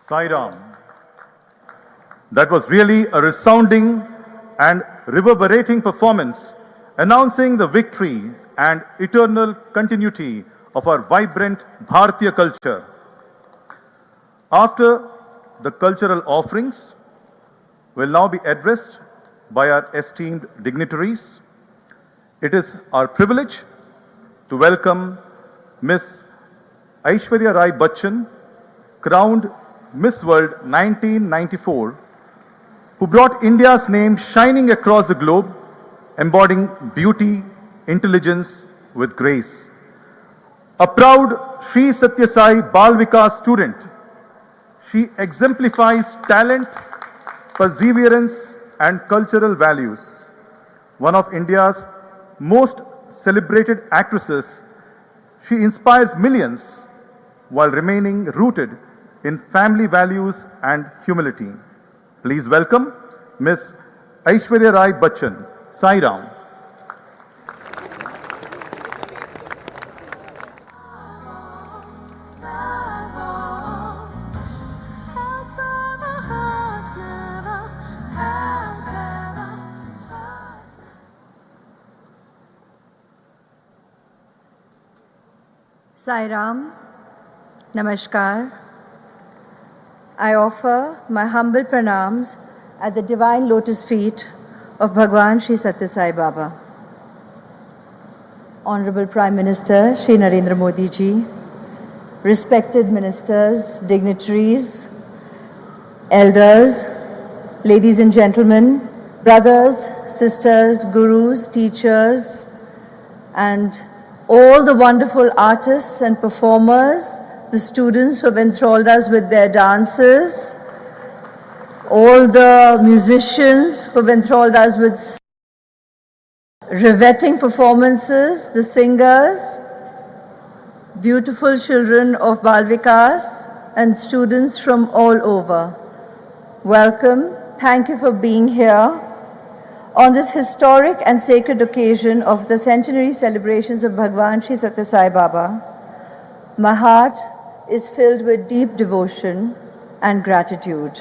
Sai Ram. That was really a resounding and reverberating performance announcing the victory and eternal continuity of our vibrant Bharatiya culture. After the cultural offerings will now be addressed by our esteemed dignitaries. It is our privilege to welcome Miss Aishwarya Rai Bachchan, crowned Miss World 1994, who brought India's name shining across the globe, embodying beauty, intelligence with grace. A proud Sri Sathya Sai Baba student, she exemplifies talent, perseverance and cultural values. One of India's most celebrated actresses, she inspires millions while remaining rooted in family values and humility. Please welcome Miss Aishwarya Rai Bachchan. Sai Ram. Sai Ram, Namaskar. I offer my humble pranams at the divine lotus feet of Bhagwan Sri Sathya Sai Baba. Honorable Prime Minister Shri Narendra Modi ji, respected ministers, dignitaries, elders, ladies and gentlemen, brothers, sisters, gurus, teachers, and all the wonderful artists and performers, the students who have enthralled us with their dances, all the musicians who have enthralled us with riveting performances, the singers, beautiful children of Bal Vikas and students from all over. Welcome. Thank you for being here on this historic and sacred occasion of the centenary celebrations of Bhagwan Sri Sathya Sai Baba. My heart is filled with deep devotion and gratitude.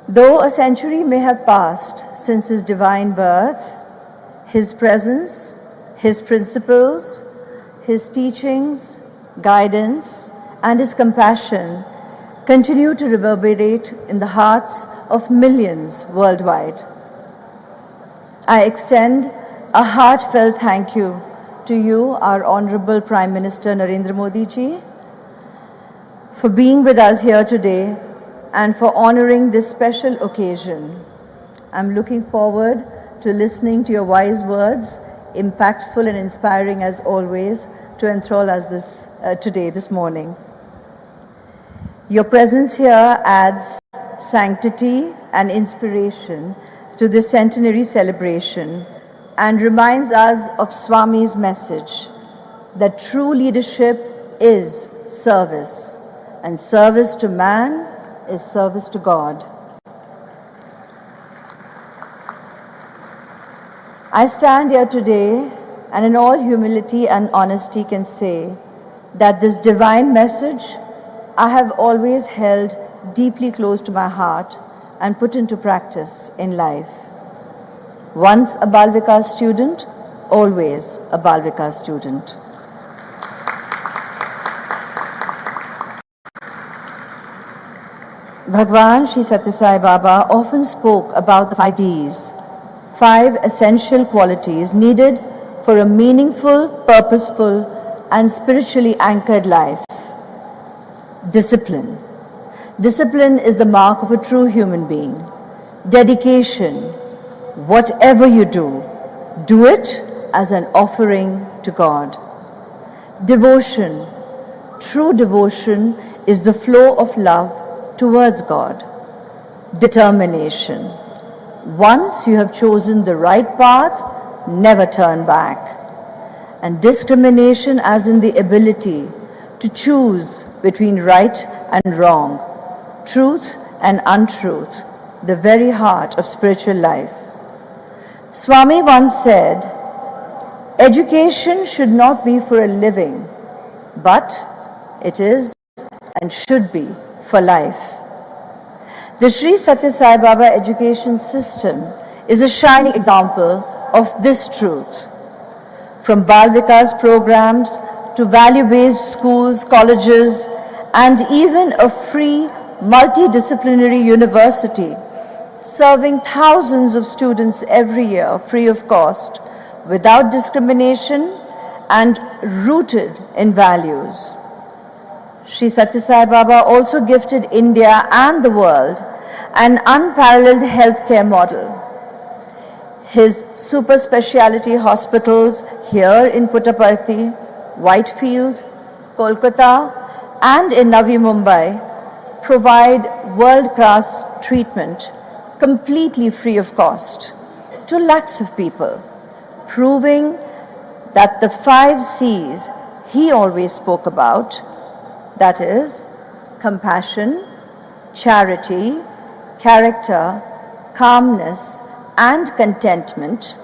Though a century may have passed since his divine birth, his presence, his principles, his teachings, guidance, and his compassion continue to reverberate in the hearts of millions worldwide. I extend a heartfelt thank you to you, our Honorable Prime Minister Narendra Modi ji, for being with us here today and for honoring this special occasion. I'm looking forward to listening to your wise words, impactful and inspiring as always, to enthrall us this morning. Your presence here adds sanctity and inspiration to this centenary celebration and reminds us of Swami's message that true leadership is service, and service to man is service to God. I stand here today and in all humility and honesty can say that this divine message I have always held deeply close to my heart and put into practice in life. Once a Bal Vikas student, always a Bal Vikas student. Bhagwan Sri Sathya Sai Baba often spoke about the 5 Ds, 5 essential qualities needed for a meaningful, purposeful, and spiritually anchored life. Discipline. Discipline is the mark of a true human being. Dedication. Whatever you do, do it as an offering to God. Devotion. True devotion is the flow of love towards God. Determination. Once you have chosen the right path, never turn back. And discrimination as in the ability to choose between right and wrong, truth and untruth, the very heart of spiritual life. Swami once said, education should not be for a living, but it is and should be for life. The Sri Sathya Sai Baba education system is a shining example of this truth. From Bal Vikas programs to value-based schools, colleges, and even a free multidisciplinary university serving thousands of students every year free of cost, without discrimination and rooted in values. Sri Sathya Sai Baba also gifted India and the world an unparalleled healthcare model. His super speciality hospitals here in Puttaparthi, Whitefield, Kolkata, and in Navi Mumbai provide world-class treatment completely free of cost to lakhs of people, proving that the 5 C's he always spoke about, that is, compassion, charity, character, calmness, and contentment,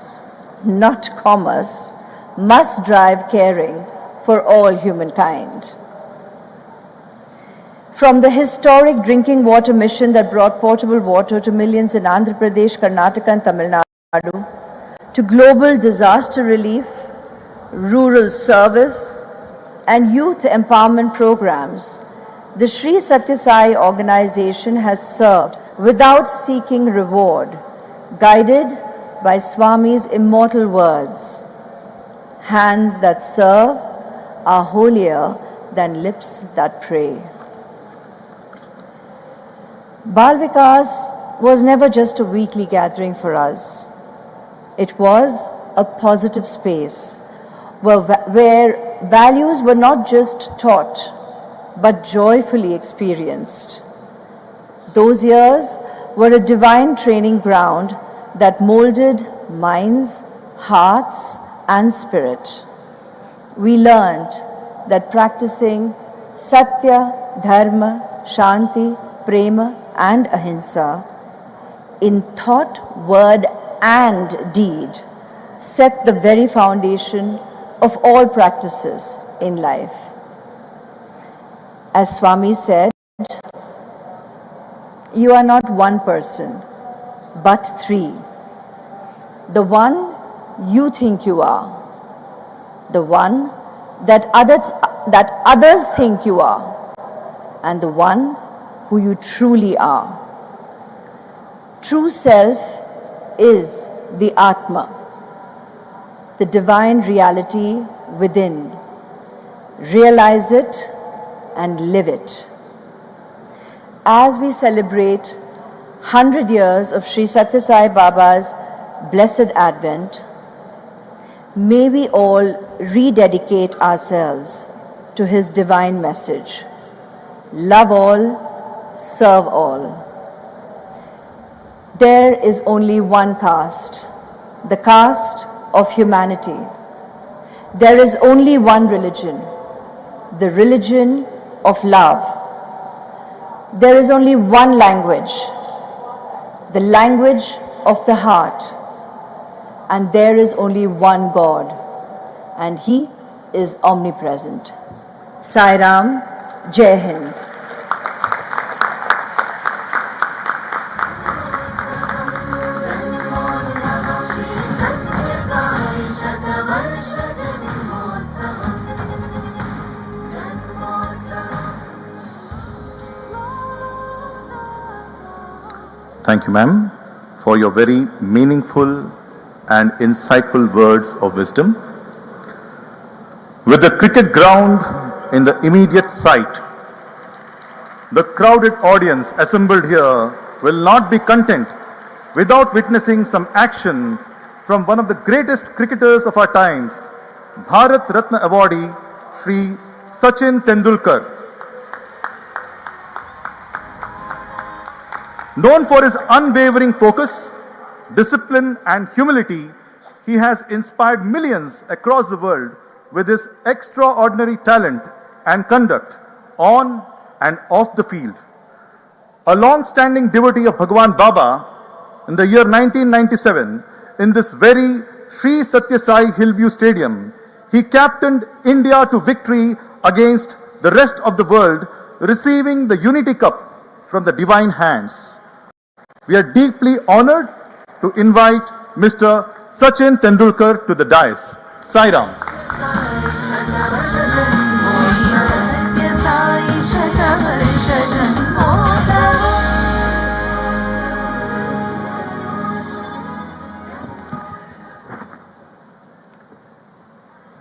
not commerce, must drive caring for all humankind. From the historic drinking water mission that brought potable water to millions in Andhra Pradesh, Karnataka, and Tamil Nadu, to global disaster relief, rural service, and youth empowerment programs, the Sri Sathya Sai organization has served without seeking reward, guided by Swami's immortal words, "Hands that serve are holier than lips that pray." Bal Vikas was never just a weekly gathering for us. It was a positive space where values were not just taught, but joyfully experienced. Those years were a divine training ground that molded minds, hearts, and spirit. We learned that practicing Satya, Dharma, Shanti, Prema, and Ahimsa in thought, word, and deed set the very foundation of all practices in life. As Swami said, "You are not one person, but 3. The one you think you are, the one that others think you are, and the one who you truly are." True self is the Atma, the divine reality within. Realize it and live it. As we celebrate 100 years of Sri Sathya Sai Baba's blessed advent, may we all rededicate ourselves to his divine message: love all, serve all. There is only one caste, the caste of humanity. There is only one religion, the religion of love. There is only one language, the language of the heart. And there is only one God, and He is omnipresent. Sai Ram, Jai Hind. Thank you, ma'am, for your very meaningful and insightful words of wisdom. With the cricket ground in the immediate sight, the crowded audience assembled here will not be content without witnessing some action from one of the greatest cricketers of our times, Bharat Ratna awardee Sri Sachin Tendulkar. Known for his unwavering focus, discipline, and humility, he has inspired millions across the world with his extraordinary talent and conduct on and off the field. A long-standing devotee of Bhagwan Baba, in the year 1997, in this very Sri Sathya Sai Hillview Stadium, he captained India to victory against the rest of the world receiving the unity cup from the divine hands. We are deeply honored to invite Mr. Sachin Tendulkar to the dais. Sai Ram.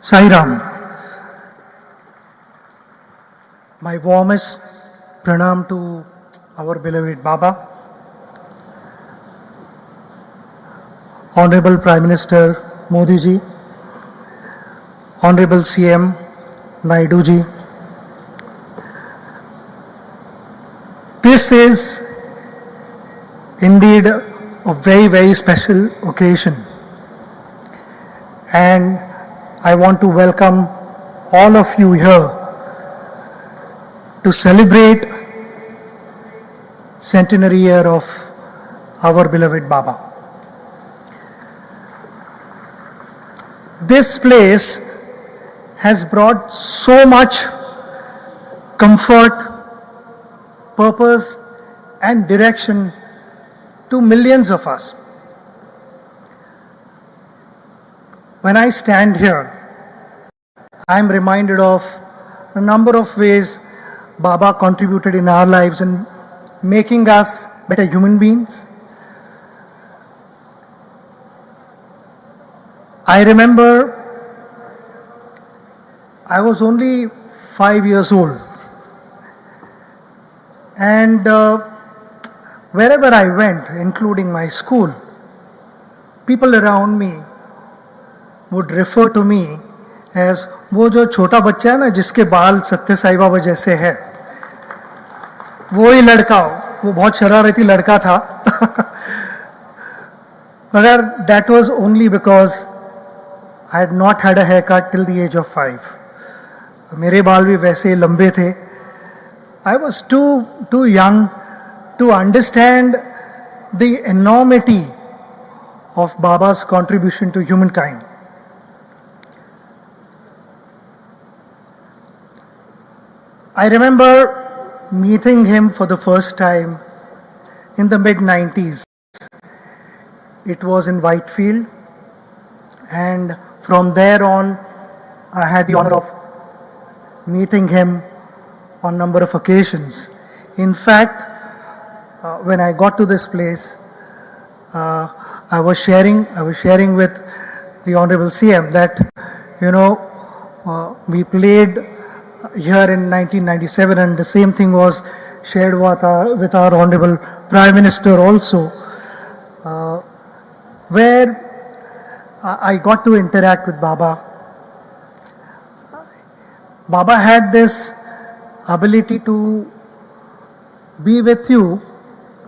Sai Ram. My warmest pranam to our beloved Baba, Honorable Prime Minister Modi ji, Honorable CM Naidu ji. This is indeed a very, very special occasion, and I want to welcome all of you here to celebrate centenary year of our beloved Baba. This place has brought so much comfort, purpose and direction to millions of us. When I stand here, I am reminded of a number of ways Baba contributed in our lives in making us better human beings. I remember I was only 5 years old, and wherever I went, including my school, people around me would refer to me as वो जो छोटा बच्चा है ना जिसके बाल सत्य साई बाबा जैसे है, वो ही लड़का, वो बहुत शरारती लड़का था. मगर that was only because I had not had a haircut till the age of 5. मेरे बाल भी वैसे ही लंबे थे. I was too young to understand the enormity of Baba's contribution to humankind. I remember meeting him for the first time in the mid-90s. It was in Whitefield, and from there on I had the honor of meeting him on a number of occasions. In fact, when I got to this place, I was sharing with the Honorable CM that, we played here in 1997, and the same thing was shared with our Honorable Prime Minister also, where I got to interact with Baba. Baba had this ability to be with you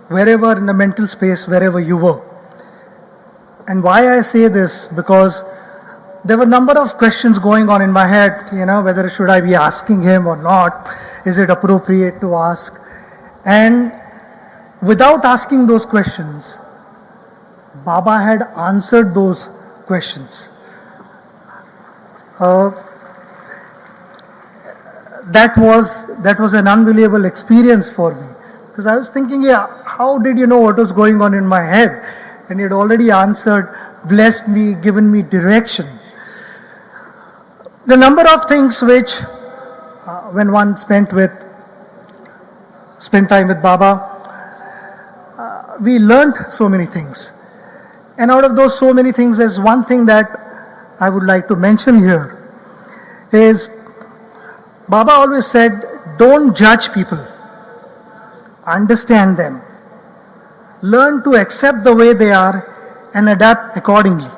wherever in the mental space, wherever you were. And why I say this, because there were a number of questions going on in my head, whether should I be asking him or not, is it appropriate to ask? And without asking those questions, Baba had answered those questions. That was an unbelievable experience for me, because I was thinking, how did you know what was going on in my head? And he had already answered, blessed me, given me direction. The number of things which, when one spent time with Baba, we learned so many things. And out of those so many things, there's one thing that I would like to mention here, is Baba always said, don't judge people, understand them, learn to accept the way they are and adapt accordingly.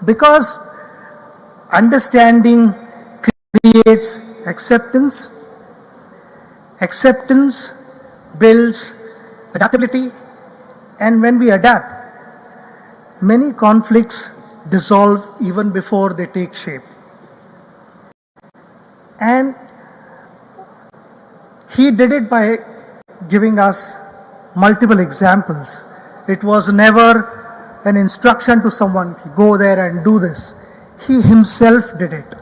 Because understanding creates acceptance, acceptance builds adaptability, and when we adapt, many conflicts dissolve even before they take shape. And he did it by giving us multiple examples. It was never an instruction to someone, go there and do this. He himself did it.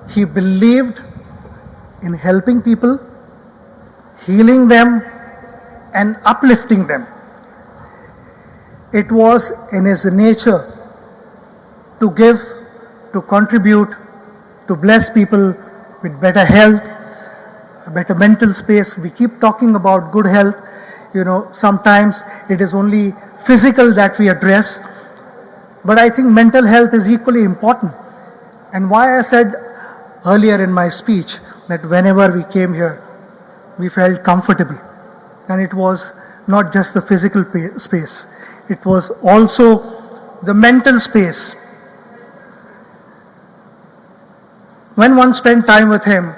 He believed in helping people, healing them, and uplifting them. It was in his nature to give, to contribute, to bless people with better health, a better mental space. We keep talking about good health. Sometimes it is only physical that we address, but I think mental health is equally important. And why I said earlier in my speech that whenever we came here, we felt comfortable. And it was not just the physical space, it was also the mental space. When one spent time with him,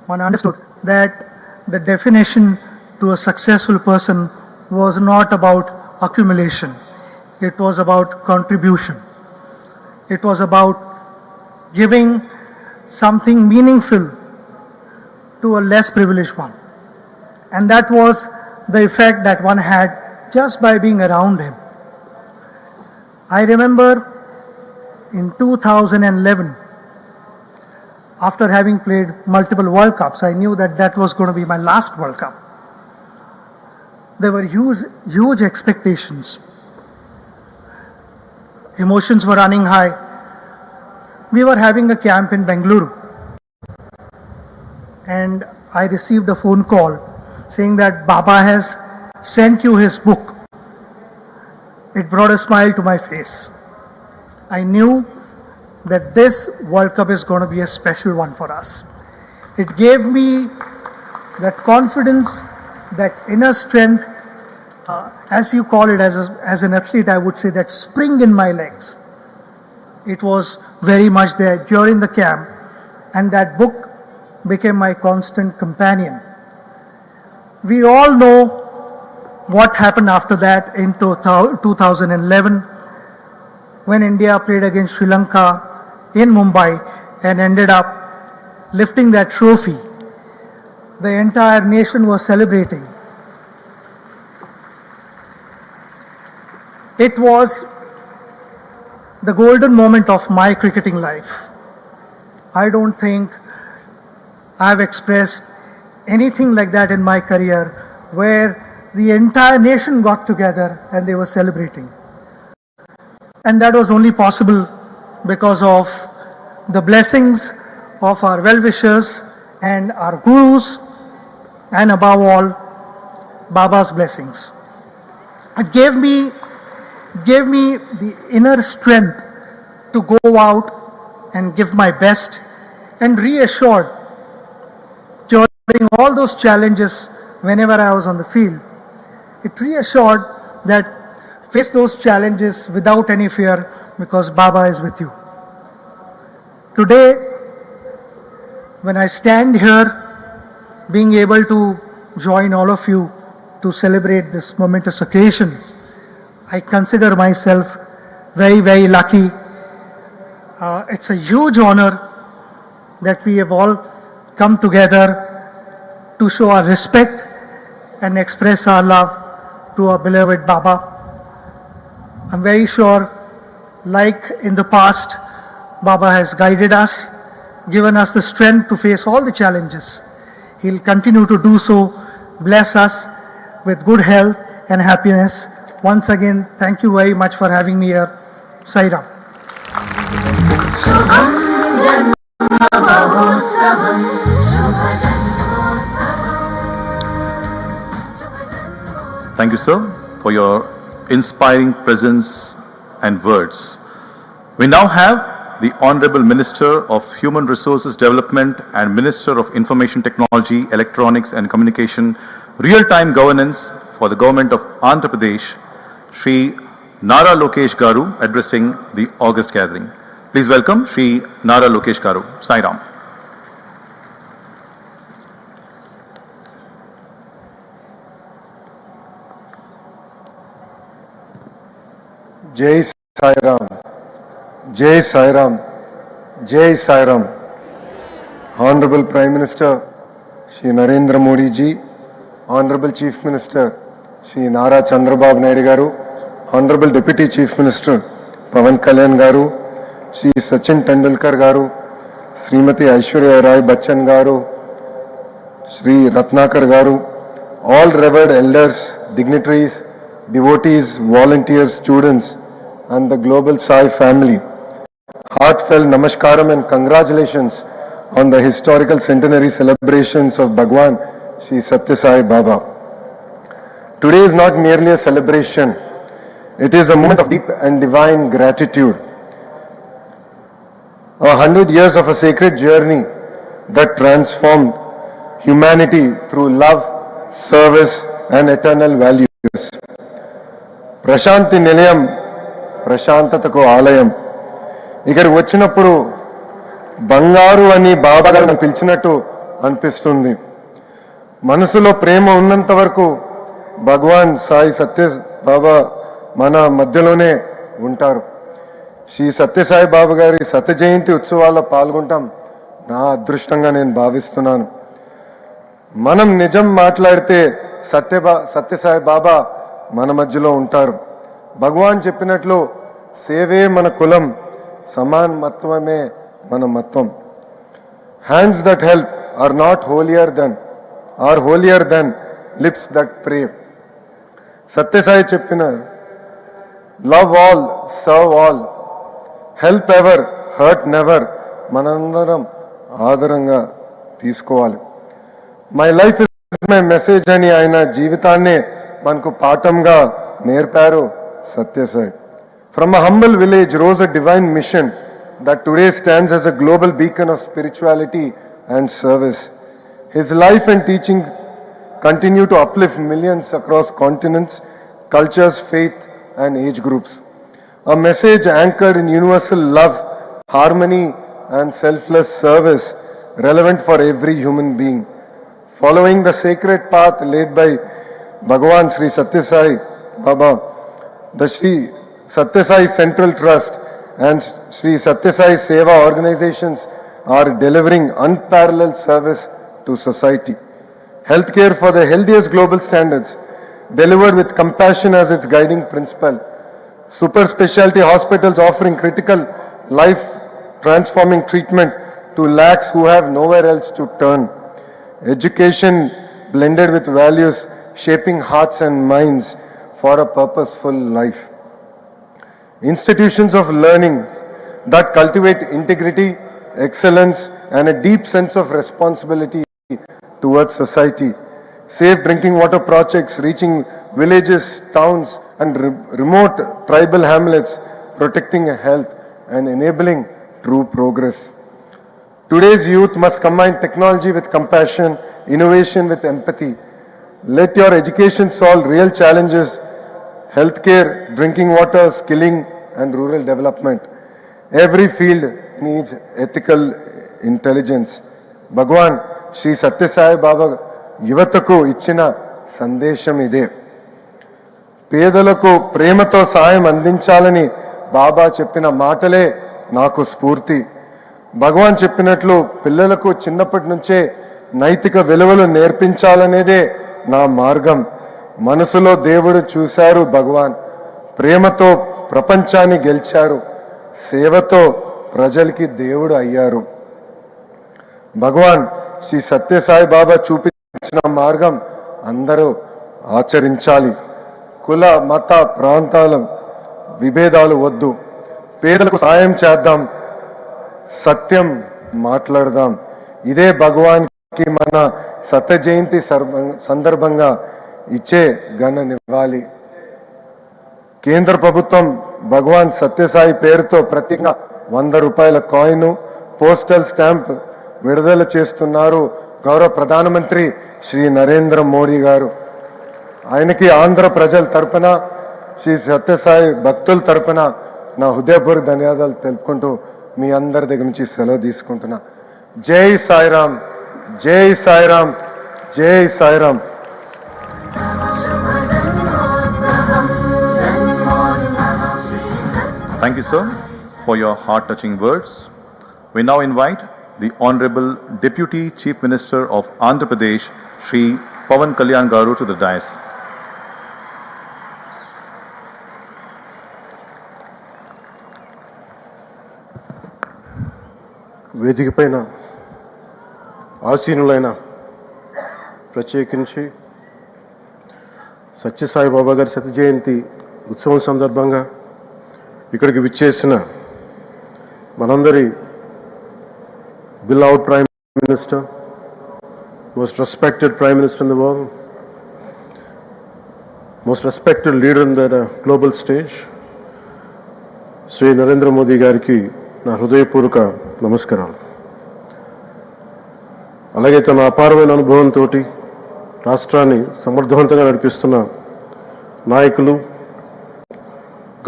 one understood that the definition to a successful person was not about accumulation. It was about contribution. It was about giving something meaningful to a less privileged one. And that was the effect that one had just by being around him. I remember in 2011, after having played multiple World Cups, I knew that that was going to be my last World Cup. There were huge expectations. Emotions were running high. We were having a camp in Bengaluru, and I received a phone call saying that Baba has sent you his book. It brought a smile to my face. I knew that this World Cup is going to be a special one for us. It gave me that confidence, that inner strength, as you call it as an athlete, I would say that spring in my legs. It was very much there during the camp, and that book became my constant companion. We all know what happened after that in 2011 when India played against Sri Lanka in Mumbai and ended up lifting that trophy. The entire nation was celebrating. It was the golden moment of my cricketing life. I don't think I've expressed anything like that in my career, where the entire nation got together and they were celebrating. And that was only possible because of the blessings of our well-wishers and our gurus, and above all, Baba's blessings. It gave me the inner strength to go out and give my best, and reassured during all those challenges whenever I was on the field. It reassured that face those challenges without any fear because Baba is with you. Today, when I stand here, being able to join all of you to celebrate this momentous occasion, I consider myself very, very lucky. It's a huge honor that we have all come together to show our respect and express our love to our beloved Baba. I'm very sure, like in the past, Baba has guided us, given us the strength to face all the challenges. He'll continue to do so, bless us with good health and happiness. Once again, thank you very much for having me here. Sai Ram. Thank you, sir, for your inspiring presence and words. We now have the Honorable Minister of Human Resources Development and Minister of Information Technology, Electronics and Communication, Real-Time Governance for the Government of Andhra Pradesh, Sri Nara Lokesh Garu, addressing the August gathering. Please welcome Sri Nara Lokesh Garu. Sai Ram. Jai Sai Ram, Jai Sai Ram, Jai Sai Ram. Honorable Prime Minister Shri Narendra Modi ji, Honorable Chief Minister Shri Nara Chandrababu Naidu Garu, Honorable Deputy Chief Minister Pawan Kalyan Garu, Shri Sachin Tendulkar Garu, Srimati Aishwarya Rai Bachchan Garu, Sri Ratnakar Garu, all revered elders, dignitaries, devotees, volunteers, students, and the Global Sai family. Heartfelt namaskaram and congratulations on the historical centenary celebrations of Bhagwan Sri Sathya Sai Baba. Today is not merely a celebration, it is a moment of deep and divine gratitude. 100 years of a sacred journey that transformed humanity through love, service, and eternal values. Prashanti Nilayam, Prashantataku Alayam. ఇక్కడికి వచ్చినప్పుడు బంగారు అని బాబా గారిని పిలిచినట్టు అనిపిస్తుంది. మనసులో ప్రేమ ఉన్నంత వరకు భగవాన్ సాయి సత్య బాబా మన మధ్యలోనే ఉంటారు. శ్రీ సత్యసాయి బాబా గారి శత జయంతి ఉత్సవాల్లో పాల్గొంటాం నా అదృష్టంగా నేను భావిస్తున్నాను. మనం నిజం మాట్లాడితే సత్యసాయి బాబా మన మధ్యలో ఉంటారు. భగవాన్ చెప్పినట్లు సేవే మన కులం, సమాన్ మత్వమే మన మత్వం. Hands that help are not holier than lips that pray. Sathya Sai చెప్పిన love all, serve all, help ever, hurt never మనందరం ఆదరంగా తీసుకోవాలి. My life is my message అని ఆయన జీవితాన్నే మనకు పాఠంగా నేర్పారు Sathya Sai. From a humble village rose a divine mission that today stands as a global beacon of spirituality and service. His life and teaching continue to uplift millions across continents, cultures, faith, and age groups. A message anchored in universal love, harmony, and selfless service, relevant for every human being. Following the sacred path laid by Bhagwan Sri Sathya Sai Baba, the Sri Sathya Sai Central Trust and Sri Sathya Sai Seva organizations are delivering unparalleled service to society. Healthcare for the healthiest global standards, delivered with compassion as its guiding principle. Super specialty hospitals offering critical life transforming treatment to lakhs who have nowhere else to turn. Education blended with values, shaping hearts and minds for a purposeful life. Institutions of learning that cultivate integrity, excellence, and a deep sense of responsibility towards society. Safe drinking water projects reaching villages, towns, and remote tribal hamlets, protecting health and enabling true progress. Today's youth must combine technology with compassion, innovation with empathy. Let your education solve real challenges: healthcare, drinking water, skilling, and rural development. Every field needs ethical intelligence. Bhagwan Sri Sathya Sai Baba యువతకు ఇచ్చిన సందేశం ఇదే. పేదలకు ప్రేమతో సాయం అందించాలని బాబా చెప్పిన మాటలే నాకు స్ఫూర్తి. భగవాన్ చెప్పినట్లు పిల్లలకు చిన్నప్పటి నుంచే నైతిక విలువలు నేర్పించాలనేదే నా మార్గం. మనసులో దేవుడు చూశారు భగవాన్, ప్రేమతో ప్రపంచాన్ని గెలిచారు, సేవతో ప్రజలకి దేవుడు అయ్యారు. భగవాన్ శ్రీ సత్యసాయి బాబా చూపించిన మార్గం అందరూ ఆచరించాలి. కుల మత ప్రాంతాల విభేదాలు వద్దు. పేదలకు సాయం చేద్దాం, సత్యం మాట్లాడదాం. ఇదే భగవాన్కి మన సత్య జయంతి సందర్భంగా ఇచ్చే ఘన నివాళి. కేంద్ర ప్రభుత్వం భగవాన్ సత్యసాయి పేరుతో ప్రతిగా 100 రూపాయల కాయిన్, పోస్టల్ స్టాంప్ విడుదల చేస్తున్నారు గౌరవ ప్రధానమంత్రి శ్రీ నరేంద్ర మోడీ గారు. ఆయనకి ఆంధ్ర ప్రజల తరపున, శ్రీ సత్యసాయి భక్తుల తరపున నా హృదయపూర్వక ధన్యవాదాలు తెలుపుకుంటూ మీ అందరి దగ్గర నుంచి సెలవు తీసుకుంటున్నా. జై సాయిరామ్, జై సాయిరామ్, జై Sairam. Thank you, sir, for your heart-touching words. We now invite the Honorable Deputy Chief Minister of Andhra Pradesh, Sri Pawan Kalyan Garu, to the dais. వేదిక పైన ఆసీనులైన ప్రత్యేకించి సత్యసాయి బాబా గారి శత జయంతి ఉత్సవం సందర్భంగా ఇక్కడికి విచ్చేసిన మనందరి beloved Prime Minister, most respected Prime Minister in the world, most respected leader in the global stage, Sri Narendra Modi గారికి నా హృదయపూర్వక నమస్కారాలు. అలాగే తన అపారమైన అనుభవంతో రాష్ట్రాన్ని సమర్థవంతంగా నడిపిస్తున్న నాయకులు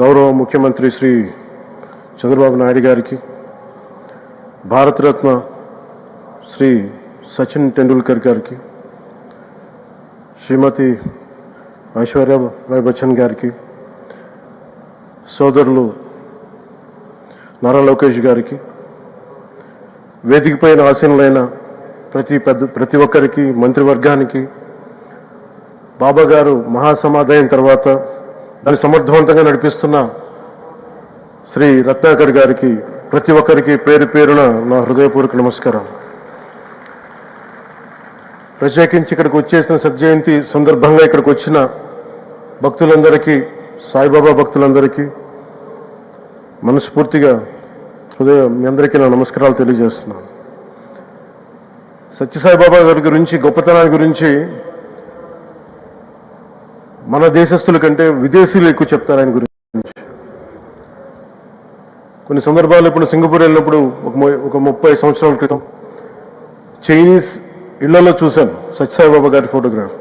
గౌరవ ముఖ్యమంత్రి శ్రీ చంద్రబాబు నాయుడు గారికి, భారతరత్న శ్రీ సచిన్ టెండూల్కర్ గారికి, శ్రీమతి ఐశ్వర్య రాయ్ బచ్చన్ గారికి, సోదరులు నారా లోకేష్ గారికి, వేదిక పైన ఆసీనులైన ప్రతి ఒక్కరికి, మంత్రివర్గానికి, బాబా గారు మహాసమాధి తర్వాత దాన్ని సమర్థవంతంగా నడిపిస్తున్న శ్రీ రత్నాకర్ గారికి, ప్రతి ఒక్కరికి పేరు పేరున నా హృదయపూర్వక నమస్కారం. ప్రత్యేకించి ఇక్కడికి వచ్చేసిన సత్యజయంతి సందర్భంగా ఇక్కడికి వచ్చిన భక్తులందరికీ, సాయిబాబా భక్తులందరికీ మనస్ఫూర్తిగా మీ అందరికీ నా నమస్కారాలు తెలియజేస్తున్నాను. సత్యసాయిబాబా గారి గురించి, గొప్పతనాన్ని గురించి మన దేశస్తుల కంటే విదేశీయులు ఎక్కువ చెప్తారు ఆయన గురించి. కొన్ని సందర్భాల్లో ఇప్పుడు సింగపూర్ వెళ్ళినప్పుడు ఒక 30 సంవత్సరాల క్రితం చైనీస్ ఇళ్లలో చూశాను సత్యసాయిబాబా గారి ఫోటోగ్రాఫ్.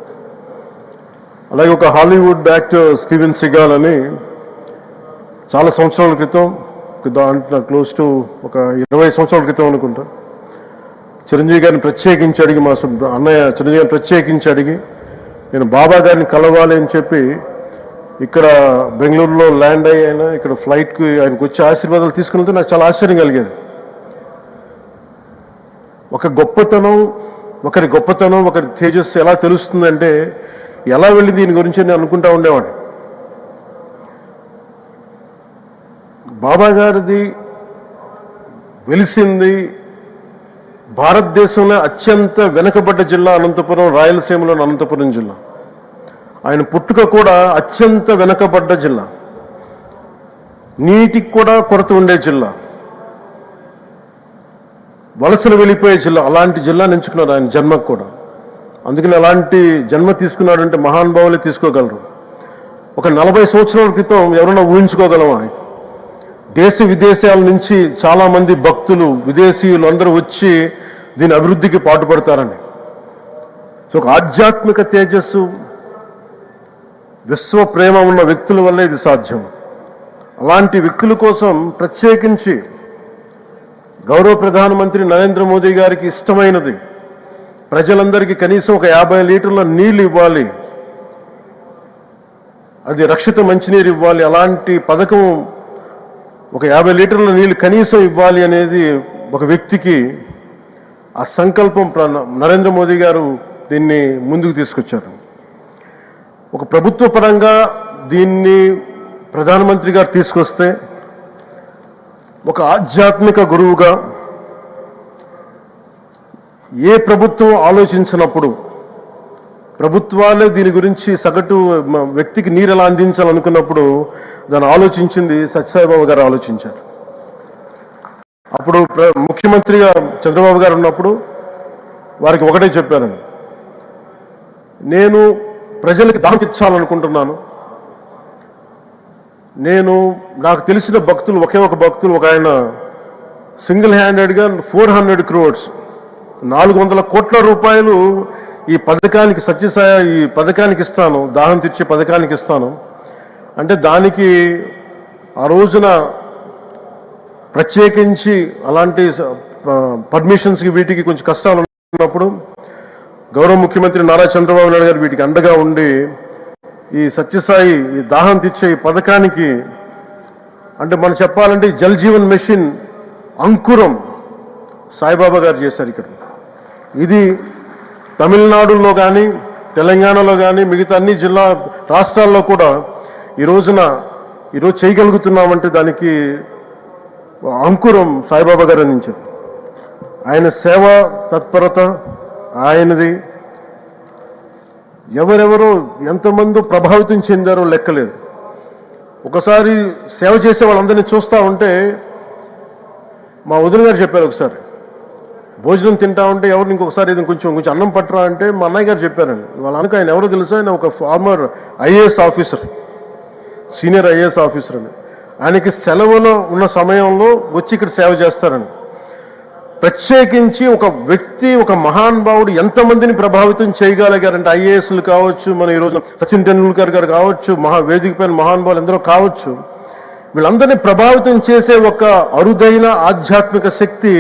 అలాగే ఒక హాలీవుడ్ యాక్టర్ స్టీవెన్ సిగాల్ అని చాలా సంవత్సరాల క్రితం, దాంట్లో క్లోజ్ టు ఒక 20 సంవత్సరాల క్రితం అనుకుంటా, చిరంజీవి గారిని ప్రత్యేకించి అడిగి, మా అన్నయ్య చిరంజీవి గారిని ప్రత్యేకించి అడిగి నేను బాబా గారిని కలవాలి అని చెప్పి ఇక్కడ బెంగళూరులో ల్యాండ్ అయినా ఇక్కడ ఫ్లైట్కి ఆయనకు వచ్చి ఆశీర్వాదాలు తీసుకున్నది నాకు చాలా ఆశ్చర్యం కలిగేది. ఒకరి గొప్పతనం ఒకరి తేజస్సు ఎలా తెలుస్తుందంటే ఎలా వెళ్ళి దీని గురించి నేను అనుకుంటా ఉండేవాడిని. బాబా గారిది వెలిసింది భారతదేశంలో అత్యంత వెనుకబడ్డ జిల్లా అనంతపురం, రాయలసీమలోని అనంతపురం జిల్లా. ఆయన పుట్టుక కూడా అత్యంత వెనుకబడ్డ జిల్లా, నీటికి కూడా కొరత ఉండే జిల్లా, వలసలు వెళ్ళిపోయే జిల్లా. అలాంటి జిల్లాని ఎంచుకున్నారు ఆయన జన్మకు కూడా. అందుకని అలాంటి జన్మ తీసుకున్నాడంటే మహానుభావులే తీసుకోగలరు. ఒక 40 సంవత్సరాల క్రితం ఎవరైనా ఊహించుకోగలమా? దేశ విదేశాల నుంచి చాలా మంది భక్తులు, విదేశీయులు అందరూ వచ్చి దీని అభివృద్ధికి పాటుపడతారని. సో ఒక ఆధ్యాత్మిక తేజస్సు, విశ్వ ప్రేమ ఉన్న వ్యక్తుల వల్లే ఇది సాధ్యం. అలాంటి వ్యక్తుల కోసం ప్రత్యేకించి గౌరవ ప్రధానమంత్రి నరేంద్ర మోదీ గారికి ఇష్టమైనది ప్రజలందరికీ కనీసం ఒక 50 లీటర్ల నీళ్లు ఇవ్వాలి, అది రక్షిత మంచినీరు ఇవ్వాలి. అలాంటి పథకం, ఒక 50 లీటర్ల నీళ్లు కనీసం ఇవ్వాలి అనేది ఒక వ్యక్తికి ఆ సంకల్పం నరేంద్ర మోదీ గారు దీన్ని ముందుకు తీసుకొచ్చారు. ఒక ప్రభుత్వ పరంగా దీన్ని ప్రధానమంత్రి గారు తీసుకొస్తే, ఒక ఆధ్యాత్మిక గురువుగా ఏ ప్రభుత్వం ఆలోచించినప్పుడు, ప్రభుత్వాలే దీని గురించి సగటు వ్యక్తికి నీరు ఎలా అందించాలనుకున్నప్పుడు దాన్ని ఆలోచించింది సత్యసాయిబాబా గారు ఆలోచించారు. అప్పుడు ముఖ్యమంత్రిగా చంద్రబాబు గారు ఉన్నప్పుడు వారికి ఒకటే చెప్పారండి, నేను ప్రజలకి దానం ఇచ్చాలనుకుంటున్నాను. నాకు తెలిసిన భక్తులు, ఒకే ఒక భక్తులు, ఒక ఆయన సింగిల్ హ్యాండెడ్గా 400 crores 400 కోట్ల రూపాయలు ఈ పథకానికి, సత్యసాయి ఈ పథకానికి ఇస్తాను, దాహం తీర్చే పథకానికి ఇస్తాను అంటే, దానికి ఆ రోజున ప్రత్యేకించి అలాంటి పర్మిషన్స్కి వీటికి కొంచెం కష్టాలు ఉన్నప్పుడు గౌరవ ముఖ్యమంత్రి నారా చంద్రబాబు నాయుడు గారు వీటికి అండగా ఉండి ఈ సత్యసాయి ఈ దాహం తీర్చే ఈ పథకానికి, అంటే మనం చెప్పాలంటే జల్ జీవన్ మిషన్ అంకురం సాయిబాబా గారు చేశారు ఇక్కడ. ఇది తమిళనాడులో కానీ, తెలంగాణలో కానీ, మిగతా అన్ని రాష్ట్రాల్లో కూడా ఈరోజు చేయగలుగుతున్నామంటే దానికి అంకురం సాయిబాబా గారు అందించారు. ఆయన సేవా తత్పరత ఆయనది. ఎవరెవరో ఎంతమంది ప్రభావితం చెందారో లెక్కలేదు. ఒకసారి సేవ చేసే వాళ్ళందరినీ చూస్తూ ఉంటే మా వదిన గారు చెప్పారు, ఒకసారి భోజనం తింటా ఉంటే ఎవరిని ఇంకొకసారి ఇది కొంచెం అన్నం పట్టరా అంటే మా అన్నయ్య గారు చెప్పారండి. వాళ్ళ అనక ఆయన ఎవరో తెలుసా, ఆయన ఒక farmer IAS officer, senior IAS officer అని. ఆయనకి సెలవులో ఉన్న సమయంలో వచ్చి ఇక్కడ సేవ చేస్తారని. ప్రత్యేకించి ఒక వ్యక్తి, ఒక మహానుభావుడు ఎంతమందిని ప్రభావితం చేయగలిగారంటే, ఐఏఎస్లు కావచ్చు, మన ఈరోజు సచిన్ టెండూల్కర్ గారు కావచ్చు, వేదిక పైన మహానుభావులు ఎందరో కావచ్చు, వీళ్ళందరినీ ప్రభావితం చేసే ఒక అరుదైన ఆధ్యాత్మిక శక్తి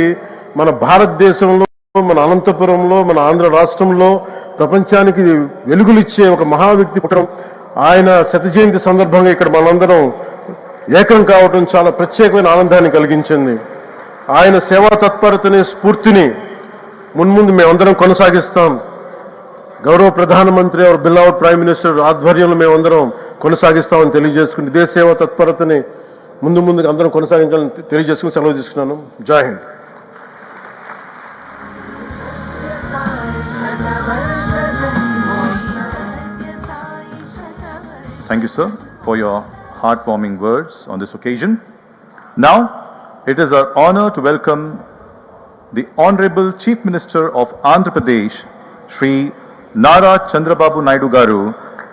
మన భారతదేశంలో, మన అనంతపురంలో, మన ఆంధ్ర రాష్ట్రంలో ప్రపంచానికి వెలుగులిచ్చే ఒక మహా వ్యక్తి పుట్టడం, ఆయన శత జయంతి సందర్భంగా ఇక్కడ మనందరం ఏకం కావడం చాలా ప్రత్యేకమైన ఆనందాన్ని కలిగించింది. ఆయన సేవా తత్పరతని, స్ఫూర్తిని మున్ముందు మేమందరం కొనసాగిస్తాం. గౌరవ ప్రధానమంత్రి అవర్ బిలవ్డ్ ప్రైమ్ మినిస్టర్ ఆధ్వర్యంలో మేమందరం కొనసాగిస్తామని తెలియజేసుకుని, ఇదే సేవా తత్పరతని ముందుకు అందరం కొనసాగించాలని తెలియజేసుకుని సెలవు తీసుకున్నాను. జై Hind. Thank you, sir, for your heartwarming words on this occasion. Now, it is our honor to welcome the Honorable Chief Minister of Andhra Pradesh, Sri Nara Chandrababu Naidu Garu,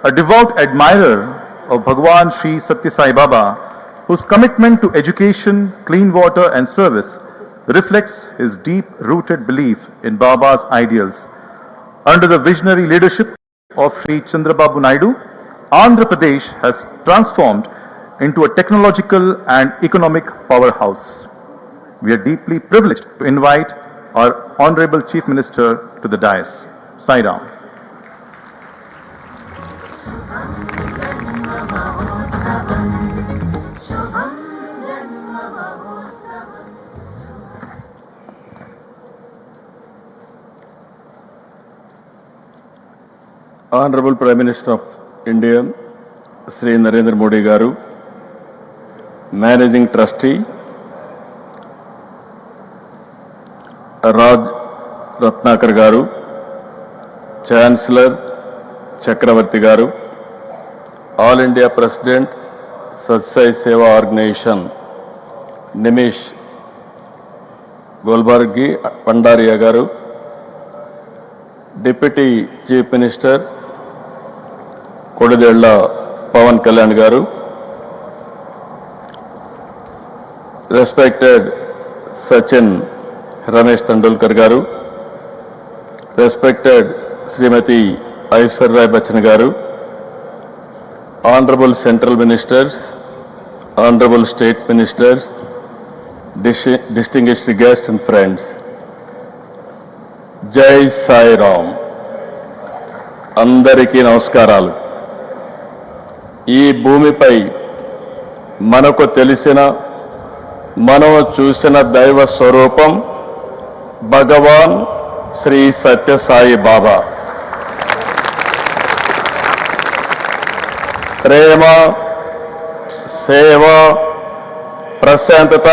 a devout admirer of Bhagwan Sri Sathya Sai Baba, whose commitment to education, clean water and service reflects his deep-rooted belief in Baba's ideals. Under the visionary leadership of Sri Chandrababu Naidu, Andhra Pradesh has transformed into a technological and economic powerhouse. We are deeply privileged to invite our Honorable Chief Minister to the dais. Sai Ram. Honorable Prime Minister of India, Sri Narendra Modi Garu, Managing Trustee, Raj Ratnakar Garu, Chancellor Chakravarti Garu, All India President, Sathya Sai Seva Organization, Nimish Golbargi Pandaria Garu, Deputy Chief Minister, Kodadella Pawan Kalyan Garu, respected Sachin Ramesh Tendulkar Garu, respected Srimati Aishwarya Bachchan Garu, Honorable Central Ministers, Honorable State Ministers, distinguished guests and friends, Jai Sai Ram. అందరికీ నమస్కారాలు. ఈ భూమిపై మనకు తెలిసిన, మనం చూసిన దైవ స్వరూపం భగవాన్ శ్రీ సత్య సాయి బాబా. ప్రేమ, సేవ, ప్రశాంతత,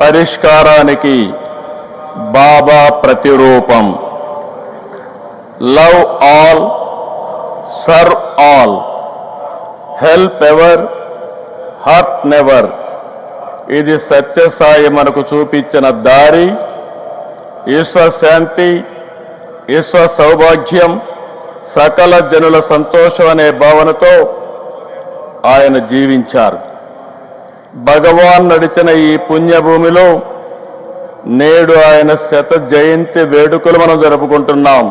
పరిష్కారానికి బాబా ప్రతిరూపం. Love all, serve all, help ever, hurt never. ఇది సత్యసాయి మనకు చూపించిన దారి. విశ్వశాంతి, విశ్వ సౌభాగ్యం, సకల జనుల సంతోషం అనే భావనతో ఆయన జీవించారు. భగవాన్ నడిచిన ఈ పుణ్యభూమిలో నేడు ఆయన శత జయంతి వేడుకలు మనం జరుపుకుంటున్నాం.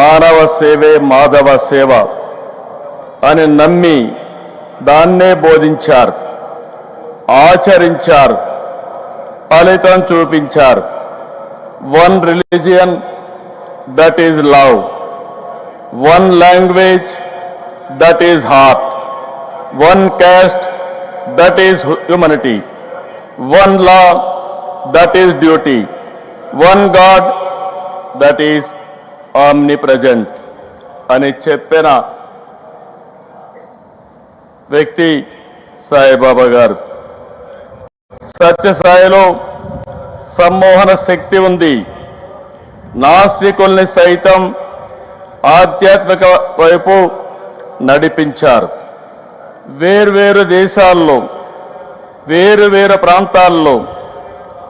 మానవ సేవే మాధవ సేవ అని నమ్మి దాన్నే బోధించారు, ఆచరించారు, ఫలితం చూపించారు. One religion, that is love. One language, that is heart. One caste, that is humanity. One law, that is duty. One God, that is omnipresent. అని చెప్పిన వ్యక్తి సాయిబాబా గారు. సత్యసాయిలో సమ్మోహన శక్తి ఉంది. నాస్తికుల్ని సైతం ఆధ్యాత్మిక వైపు నడిపించారు. వేర్వేరు దేశాల్లో, వేరు ప్రాంతాల్లో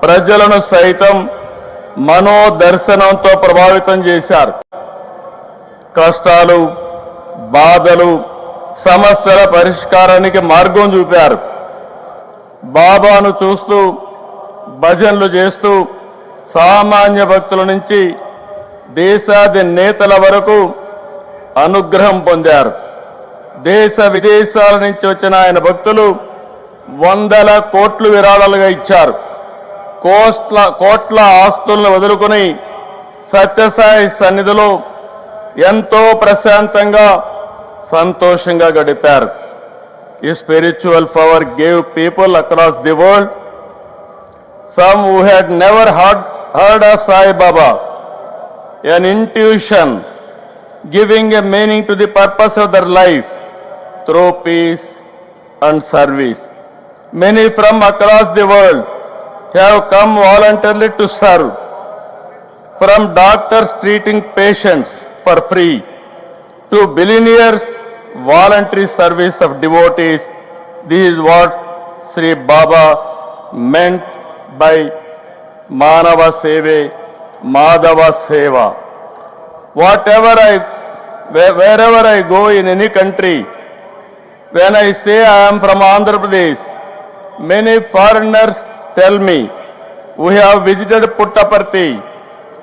ప్రజలను సైతం మనోదర్శనంతో ప్రభావితం చేశారు. కష్టాలు, బాధలు, సమస్యల పరిష్కారానికి మార్గం చూపారు. బాబాను చూస్తూ, భజనలు చేస్తూ సామాన్య భక్తుల నుంచి దేశాధినేతల వరకు అనుగ్రహం పొందారు. దేశ విదేశాల నుంచి వచ్చిన ఆయన భక్తులు వందల కోట్లు విరాళాలుగా ఇచ్చారు. కోట్ల ఆస్తులను వదులుకొని సత్యసాయి సన్నిధిలో ఎంతో ప్రశాంతంగా, సంతోషంగా గడిపారు. ఈ spiritual power gave people across the world, some who had never heard of Sai Baba, an intuition giving a meaning to the purpose of their life through peace and service. Many from across the world have come voluntarily to serve, from doctors treating patients for free to billionaires voluntary service of devotees. This is what Sri Baba meant by Manava Seve, Madhava Seva. Wherever I go in any country, when I say I am from Andhra Pradesh, many foreigners tell me, we have visited Puttaparthi,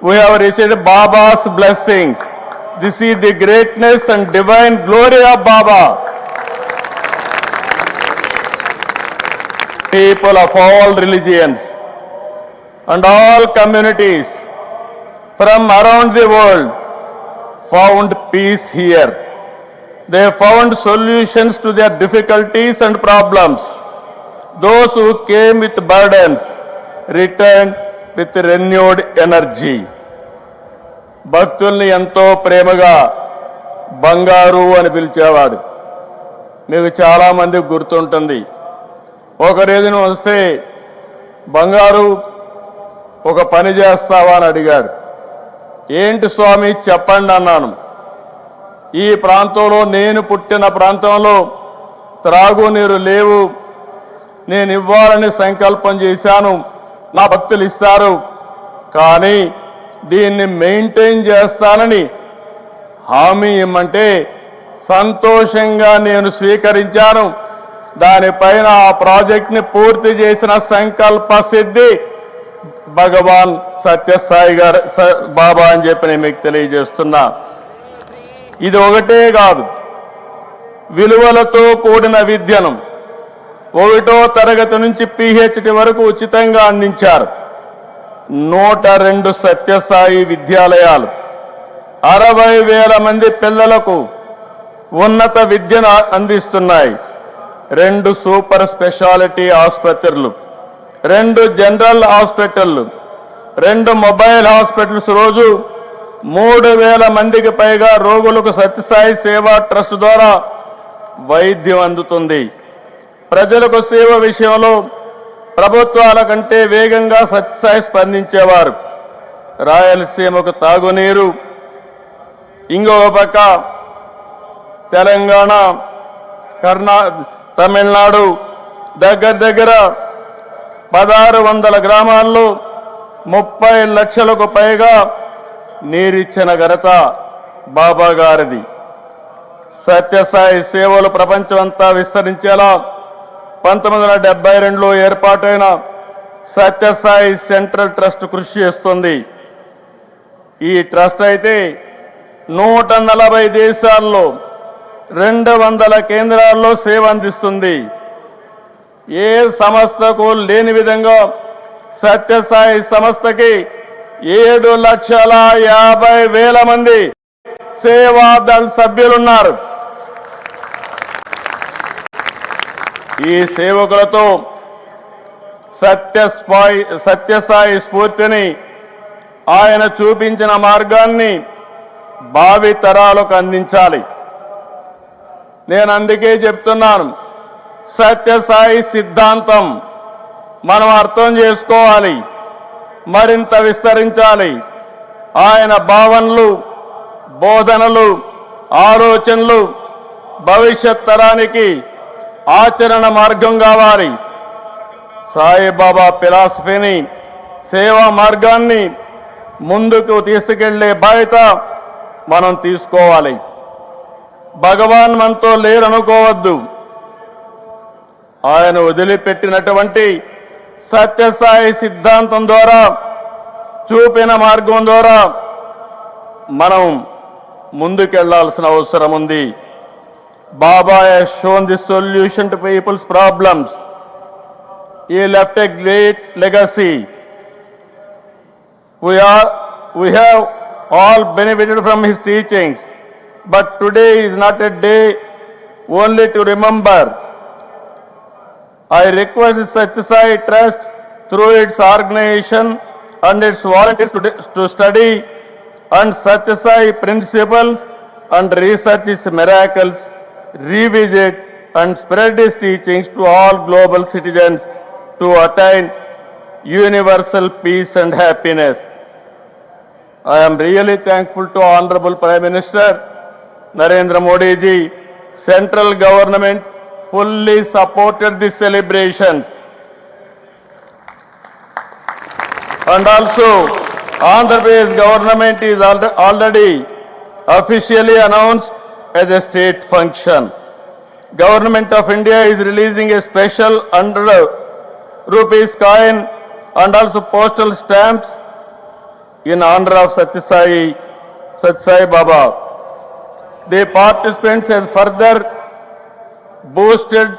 we have received Baba's blessings. This is the greatness and divine glory of Baba. People of all religions and all communities from around the world found peace here. They found solutions to their difficulties and problems. Those who came with burdens returned with renewed energy. భక్తుల్ని ఎంతో ప్రేమగా బంగారు అని పిలిచేవాడు. మీకు చాలా మందికి గుర్తుంటుంది. ఒక రోజున వస్తే, బంగారు ఒక పని చేస్తావా అని అడిగాడు. ఏంటి స్వామి చెప్పండి అన్నాను. ఈ ప్రాంతంలో, నేను పుట్టిన ప్రాంతంలో త్రాగునీరు లేవు, నేను ఇవ్వాలని సంకల్పం చేశాను, నా భక్తులు ఇస్తారు, కానీ దీన్ని మెయింటైన్ చేస్తానని హామీ ఇమ్మంటే సంతోషంగా నేను స్వీకరించాను. దానిపైన ఆ ప్రాజెక్ట్ని పూర్తి చేసిన సంకల్ప సిద్ధి భగవాన్ సత్యసాయి గారు బాబా అని చెప్పి నేను మీకు తెలియజేస్తున్నా. ఇది ఒకటే కాదు, విలువలతో కూడిన విద్యను 1వ తరగతి నుంచి PhD వరకు ఉచితంగా అందించారు. 102 సత్యసాయి విద్యాలయాలు 60,000 మంది పిల్లలకు ఉన్నత విద్యను అందిస్తున్నాయి. 2 సూపర్ స్పెషాలిటీ ఆసుపత్రులు, 2 జనరల్ హాస్పిటళ్లు, 2 మొబైల్ హాస్పిటల్స్ రోజు 3,000 మందికి పైగా రోగులకు సత్యసాయి సేవా ట్రస్ట్ ద్వారా వైద్యం అందుతుంది. ప్రజలకు సేవ విషయంలో ప్రభుత్వాల కంటే వేగంగా సత్యసాయి స్పందించేవారు. రాయలసీమకు తాగునీరు, ఇంకొక పక్క తెలంగాణ, తమిళనాడు దగ్గర 1600 గ్రామాల్లో 30 లక్షలకు పైగా నీరిచ్చిన ఘనత బాబా గారిది. సత్యసాయి సేవలు ప్రపంచమంతా విస్తరించేలా 1972లో ఏర్పాటైన సత్యసాయి సెంట్రల్ ట్రస్ట్ కృషి చేస్తుంది. ఈ ట్రస్ట్ అయితే 140 దేశాల్లో 200 కేంద్రాల్లో సేవ అందిస్తుంది. ఏ సంస్థకు లేని విధంగా సత్యసాయి సంస్థకి 7,50,000 మంది సేవాదళ సభ్యులున్నారు. ఈ సేవకులతో సత్యసాయి స్ఫూర్తిని, ఆయన చూపించిన మార్గాన్ని భావి తరాలకు అందించాలి. నేను అందుకే చెప్తున్నాను, సత్యసాయి సిద్ధాంతం మనం అర్థం చేసుకోవాలి. మరింత విస్తరించాలి. ఆయన భావనలు, బోధనలు, ఆలోచనలు భవిష్యత్ తరానికి ఆచరణ మార్గం కావాలి. సాయిబాబా ఫిలాసఫీని, సేవా మార్గాన్ని ముందుకు తీసుకెళ్లే బాధ్యత మనం తీసుకోవాలి. భగవాన్ మనతో లేరనుకోవద్దు. ఆయన వదిలిపెట్టినటువంటి సత్యసాయి సిద్ధాంతం ద్వారా, చూపిన మార్గం ద్వారా మనం ముందుకెళ్లాల్సిన అవసరం ఉంది. Baba has shown the solution to people's problems. He left a great legacy. We have all benefited from his teachings, but today is not a day only to remember. I request the Sathya Sai Trust through its organization and its volunteers to study and Sathya Sai principles and research his miracles, revisit and spread his teachings to all global citizens to attain universal peace and happiness. I am really thankful to Honorable Prime Minister Narendra Modi ji. Central government fully supported the celebrations. And also, Andhra Pradesh government is already officially announced as a state function. Government of India is releasing a special 100 rupees coin and also postal stamps in honor of Sathya Sai Baba. The participants has further boosted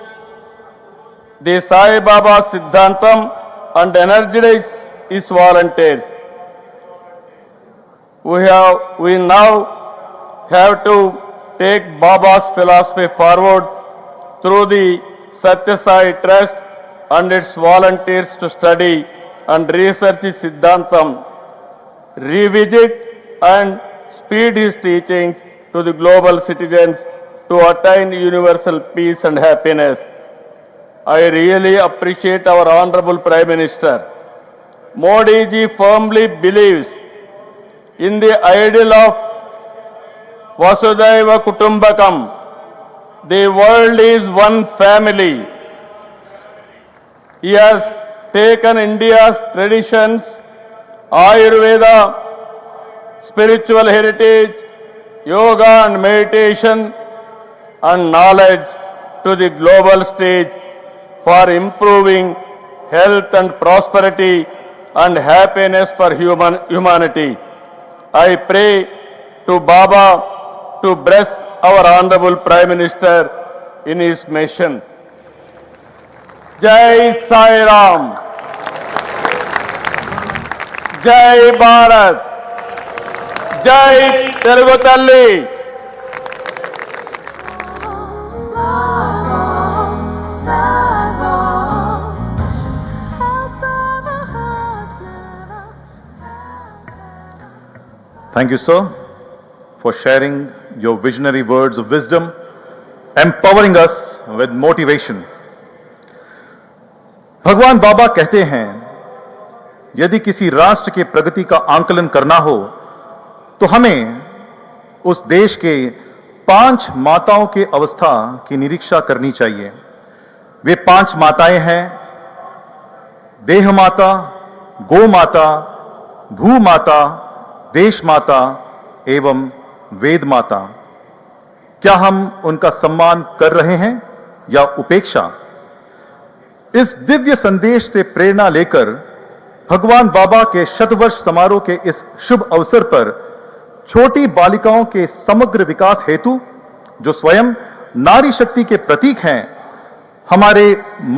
the Sai Baba Siddhantam and energized its volunteers. We now have to take Baba's philosophy forward through the Sathya Sai Trust and its volunteers to study and research his Siddhantam, revisit and speed his teachings to the global citizens to attain universal peace and happiness. I really appreciate our Honorable Prime Minister. Modi ji firmly believes in the ideal of Vasudhaiva Kutumbakam. The world is one family. He has taken India's traditions, Ayurveda, spiritual heritage, yoga and meditation and knowledge to the global stage for improving health and prosperity and happiness for humanity. I pray to Baba to bless our Honorable Prime Minister in his mission. Jai Sai Ram. Jai Bharat. Jai Telugu Talli. Thank you, sir, for sharing your visionary words of wisdom, empowering us with motivation. भगवान बाबा कहते हैं, यदि किसी राष्ट्र के प्रगति का आंकलन करना हो तो हमें उस देश के 5 माताओं के अवस्था की निरीक्षा करनी चाहिए। वे 5 माताएं हैं: देह माता, गो माता, भू माता, देश माता एवं वेद माता। क्या हम उनका सम्मान कर रहे हैं या उपेक्षा? इस दिव्य संदेश से प्रेरणा लेकर भगवान बाबा के शतवर्ष समारोह के इस शुभ अवसर पर छोटी बालिकाओं के समग्र विकास हेतु, जो स्वयं नारी शक्ति के प्रतीक हैं, हमारे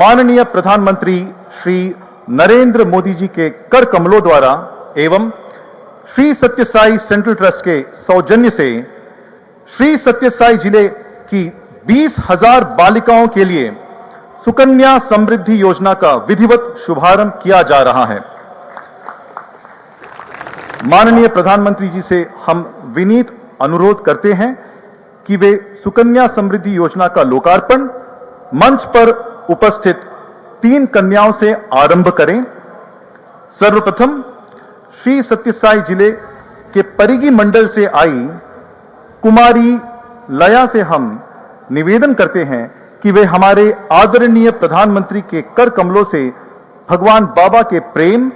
माननीय प्रधानमंत्री श्री नरेंद्र मोदी जी के कर कमलों द्वारा एवं श्री सत्य साई सेंट्रल ट्रस्ट के सौजन्य से श्री सत्य साई जिले की 20,000 बालिकाओं के लिए सुकन्या समृद्धि योजना का विधिवत शुभारंभ किया जा रहा है। माननीय प्रधानमंत्री जी से हम विनीत अनुरोध करते हैं कि वे सुकन्या समृद्धि योजना का लोकार्पण मंच पर उपस्थित 3 कन्याओं से आरंभ करें। सर्वप्रथम श्री सत्य साई जिले के परिगी मंडल से आई कुमारी लया से हम निवेदन करते हैं कि वे हमारे आदरणीय प्रधानमंत्री के कर कमलों से भगवान बाबा के प्रेम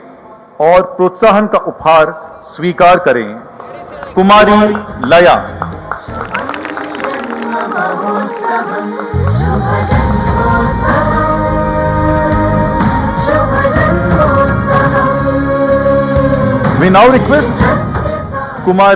और प्रोत्साहन का उपहार स्वीकार करें। कुमारी लया। We now request Kumari